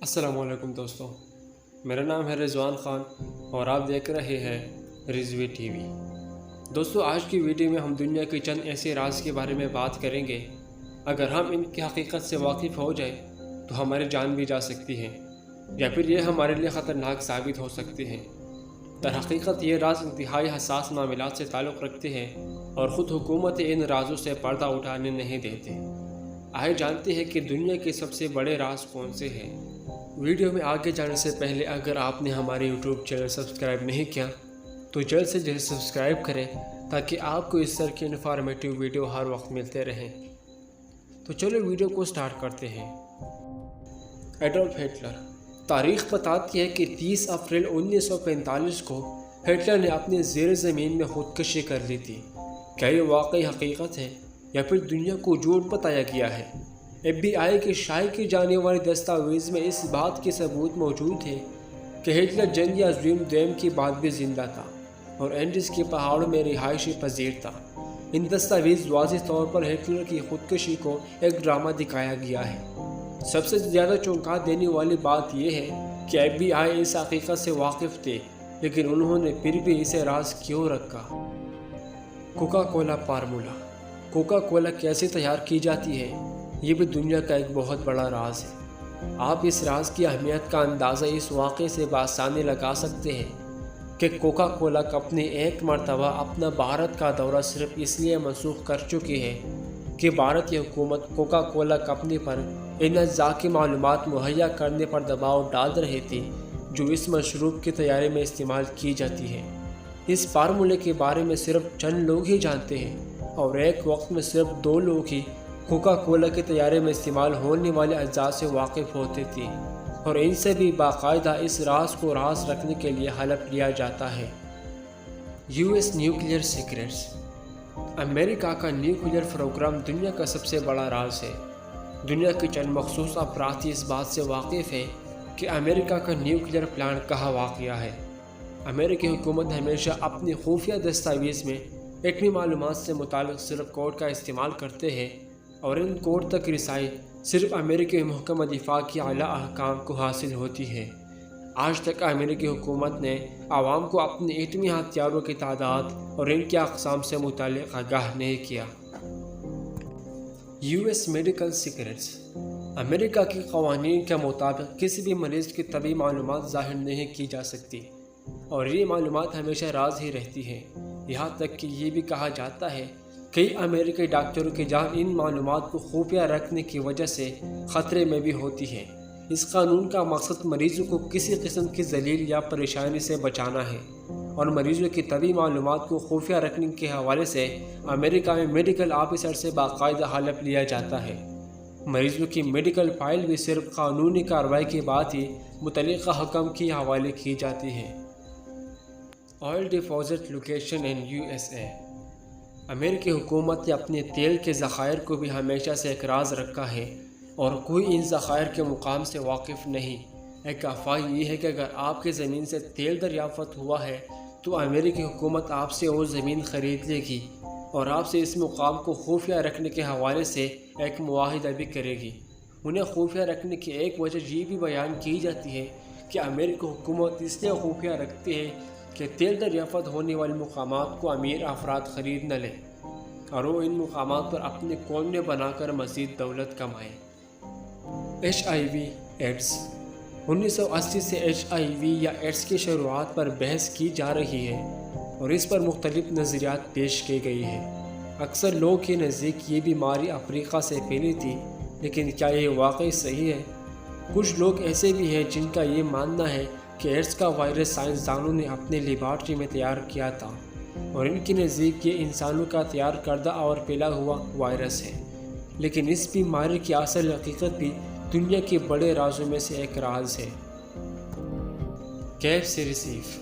السلام علیکم دوستوں، میرا نام ہے رضوان خان اور آپ دیکھ رہے ہیں رضوی ٹی وی۔ دوستوں، آج کی ویڈیو میں ہم دنیا کے چند ایسے راز کے بارے میں بات کریں گے۔ اگر ہم ان کی حقیقت سے واقف ہو جائیں تو ہماری جان بھی جا سکتی ہے یا پھر یہ ہمارے لیے خطرناک ثابت ہو سکتے ہیں۔ در حقیقت یہ راز انتہائی حساس معاملات سے تعلق رکھتے ہیں اور خود حکومت ان رازوں سے پردہ اٹھانے نہیں دیتے۔ آئے جانتے ہیں کہ دنیا کے سب سے بڑے راز کون سے ہیں۔ ویڈیو میں آگے جانے سے پہلے اگر آپ نے ہمارے یوٹیوب چینل سبسکرائب نہیں کیا تو جلد سے جلد سبسکرائب کریں تاکہ آپ کو اس طرح کی انفارمیٹیو ویڈیو ہر وقت ملتے رہیں۔ تو چلو ویڈیو کو سٹارٹ کرتے ہیں۔ Adolf Hitler. تاریخ بتاتی ہے کہ 30 اپریل 1945 کو ہٹلر نے اپنے زیر زمین میں خودکشی کر لی تھی۔ کیا یہ واقعی حقیقت ہے یا پھر دنیا کو جھوٹ بتایا گیا ہے؟ FBI کے شائع کی جانے والی دستاویز میں اس بات کے ثبوت موجود ہے کہ ہٹلر جنگ عظیم دوم کے بعد بھی زندہ تھا اور اینڈیز کے پہاڑوں میں رہائشی پذیر تھا۔ ان دستاویز واضح طور پر ہٹلر کی خودکشی کو ایک ڈرامہ دکھایا گیا ہے۔ سب سے زیادہ چونکا دینے والی بات یہ ہے کہ FBI اس حقیقت سے واقف تھے، لیکن انہوں نے پھر بھی اسے راز کیوں رکھا۔ Coca Cola formula. Coca Cola کیسے تیار کی جاتی ہے، یہ بھی دنیا کا ایک بہت بڑا راز ہے۔ آپ اس راز کی اہمیت کا اندازہ اس واقعے سے بآسانی لگا سکتے ہیں کہ کوکا کولا کمپنی ایک مرتبہ اپنا بھارت کا دورہ صرف اس لیے منسوخ کر چکی ہے کہ بھارت کی حکومت کوکا کولا کمپنی پر ان اجزاء کی معلومات مہیا کرنے پر دباؤ ڈال رہی تھی جو اس مشروب کی تیاری میں استعمال کی جاتی ہے۔ اس فارمولے کے بارے میں صرف چند لوگ ہی جانتے ہیں اور ایک وقت میں صرف 2 لوگ ہی کوکا کولا کی تیاری میں استعمال ہونے والے اجزاء سے واقف ہوتے تھے، اور ان سے بھی باقاعدہ اس راز کو راز رکھنے کے لیے حلف لیا جاتا ہے۔ US nuclear secrets. امریکہ کا نیوکلیئر پروگرام دنیا کا سب سے بڑا راز ہے۔ دنیا کے چند مخصوص افراد اس بات سے واقف ہیں کہ امریکہ کا نیوکلیئر پلانٹ کہاں واقع ہے۔ امریکی حکومت ہمیشہ اپنی خفیہ دستاویز میں ایٹمی معلومات سے متعلق صرف کوڈ کا استعمال کرتے ہیں، اور ان کوڈ تک رسائی صرف امریکی محکمہ دفاع کی اعلیٰ احکام کو حاصل ہوتی ہے۔ آج تک امریکی حکومت نے عوام کو اپنے ایٹمی ہتھیاروں کی تعداد اور ان کی اقسام سے متعلق آگاہ نہیں کیا۔ US medical secrets. امریکہ کے قوانین کے مطابق کسی بھی مریض کی طبی معلومات ظاہر نہیں کی جا سکتی، اور یہ معلومات ہمیشہ راز ہی رہتی ہے۔ یہاں تک کہ یہ بھی کہا جاتا ہے کئی امریکی ڈاکٹروں کی جان ان معلومات کو خفیہ رکھنے کی وجہ سے خطرے میں بھی ہوتی ہے۔ اس قانون کا مقصد مریضوں کو کسی قسم کی ذلیل یا پریشانی سے بچانا ہے، اور مریضوں کی طبی معلومات کو خفیہ رکھنے کے حوالے سے امریکہ میں میڈیکل آفیسر سے باقاعدہ حلف لیا جاتا ہے۔ مریضوں کی میڈیکل فائل بھی صرف قانونی کارروائی کے بعد ہی متعلقہ حکم کی حوالے کی جاتی ہے۔ Oil deposit location in USA۔ امریکی حکومت نے اپنے تیل کے ذخائر کو بھی ہمیشہ سے ایک راز رکھا ہے، اور کوئی ان ذخائر کے مقام سے واقف نہیں۔ ایک افواہ یہ ہے کہ اگر آپ کی زمین سے تیل دریافت ہوا ہے تو امریکی حکومت آپ سے وہ زمین خرید لے گی اور آپ سے اس مقام کو خفیہ رکھنے کے حوالے سے ایک معاہدہ بھی کرے گی۔ انہیں خفیہ رکھنے کی ایک وجہ یہ بھی بیان کی جاتی ہے کہ امریکی حکومت اس لیے خفیہ رکھتی ہے کہ تیل دریافت ہونے والے مقامات کو امیر افراد خرید نہ لیں اور وہ ان مقامات پر اپنے کولونی بنا کر مزید دولت کمائیں۔ HIV AIDS. 1980 سے HIV یا ایڈز کی شروعات پر بحث کی جا رہی ہے اور اس پر مختلف نظریات پیش کی گئی ہیں۔ اکثر لوگ کے نزدیک یہ بیماری افریقہ سے پھیلی تھی، لیکن کیا یہ واقعی صحیح ہے؟ کچھ لوگ ایسے بھی ہیں جن کا یہ ماننا ہے کہ ایڈز کا وائرس سائنسدانوں نے اپنے لیبارٹری میں تیار کیا تھا، اور ان کے نزدیک یہ انسانوں کا تیار کردہ اور پھیلا ہوا وائرس ہے۔ لیکن اس بیماری کی اصل حقیقت بھی دنیا کے بڑے رازوں میں سے ایک راز ہے۔ KFC ریسیف۔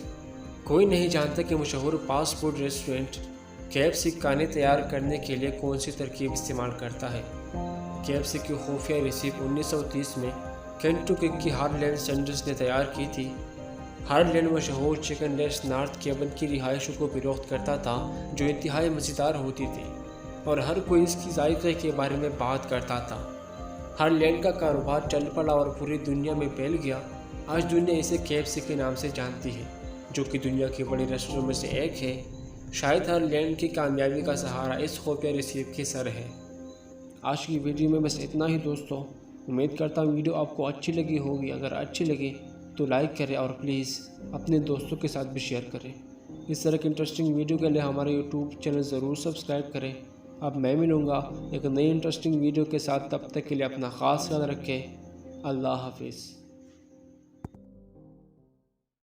کوئی نہیں جانتا کہ مشہور فاسٹ فوڈ ریسٹورنٹ KFC کھانے تیار کرنے کے لیے کون سی ترکیب استعمال کرتا ہے۔ KFC کی خفیہ ریسیپ 1930 میں کینٹکی کی ہارلینڈ سینڈرز نے تیار کی تھی۔ ہارلینڈ مشہور چکن ڈش نارتھ کیبن کی رہائشوں کو فروخت کرتا تھا جو انتہائی مزیدار ہوتی تھی، اور ہر کوئی اس کی ذائقے کے بارے میں بات کرتا تھا۔ ہر لینڈ کا کاروبار چل پڑا اور پوری دنیا میں پھیل گیا۔ آج دنیا اسے KFC کے نام سے جانتی ہے، جو کہ دنیا کے بڑے ریسٹورنٹ میں سے ایک ہے۔ شاید ہر لینڈ کی کامیابی کا سہارا اس خفیہ ریسیپی کے سر ہے۔ آج کی ویڈیو میں بس اتنا ہی دوستوں، امید کرتا ہوں ویڈیو آپ کو اچھی لگی ہوگی۔ اگر اچھی لگی تو لائک کریں اور پلیز اپنے دوستوں کے ساتھ بھی شیئر کریں۔ اس طرح کی انٹرسٹنگ ویڈیو کے لیے ہمارے یوٹیوب چینل ضرور سبسکرائب کریں۔ اب میں ملوں گا ایک نئی انٹرسٹنگ ویڈیو کے ساتھ، تب تک کے لیے اپنا خاص خیال رکھیں۔ اللہ حافظ۔